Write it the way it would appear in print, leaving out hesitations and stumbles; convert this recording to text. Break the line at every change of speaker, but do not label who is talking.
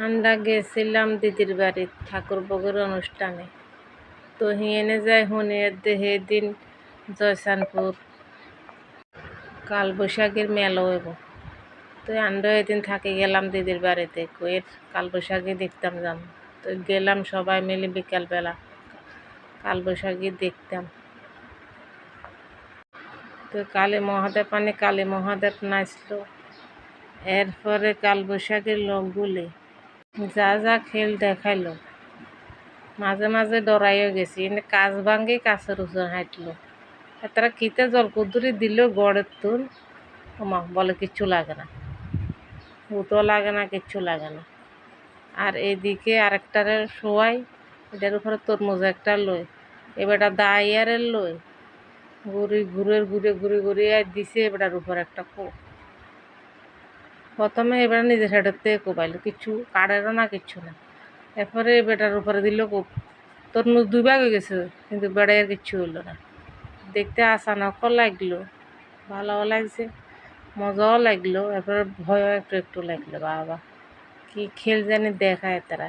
আমরা গেছিলাম দিদির বাড়ি ঠাকুরভোগের অনুষ্ঠানে। তো হিয়েনে যায় হুনিয়ে দেহে দিন জয়সানপুর কালবৈশাখীর মেলা হইব। তো আমরা এদিন থাকি গেলাম দিদির বাড়িতে, কয়ের কালবৈশাখী দেখতাম যাম। তো গেলাম সবাই মিলে বিকালবেলা কালবৈশাখী দেখতাম। তো কালী মহাদেব নাচলো। এরপরে কালবৈশাখীর লোকগুলি যা যা খেল দেখাইলো, মাঝে মাঝে ডরাইও গেছি। এনে কাজ ভাঙ্গি কাছের উপর হাঁটলো। তারা কিতে জল কুদুরি দিল গড়ের তুল, ওমা বলে কিচ্ছু লাগে না, ভূতও লাগে না, কিচ্ছু লাগে না। আর এইদিকে আরেকটারে শোয়াই, এটার উপরে তরমুজ একটা লই, এবারটা দাইয়ারের লই ঘুরে দিছে এবারটার উপর একটা কো। প্রথমে এবার নিজের হেডের থেকে কোপাইলো, কিচ্ছু কাড়েরও না, কিচ্ছু না। এরপরে বেটার উপরে দিল কোপ, তরমুজ 2 ভাগ হয়ে গেছে, কিন্তু বেড়াইয়ের কিচ্ছু হইলো না। দেখতে আসানকও লাগলো, ভালোও লাগছে, মজাও লাগলো, এরপরে ভয়ও একটু একটু লাগলো। বাবা কি খেল জানি দেখায় তারা।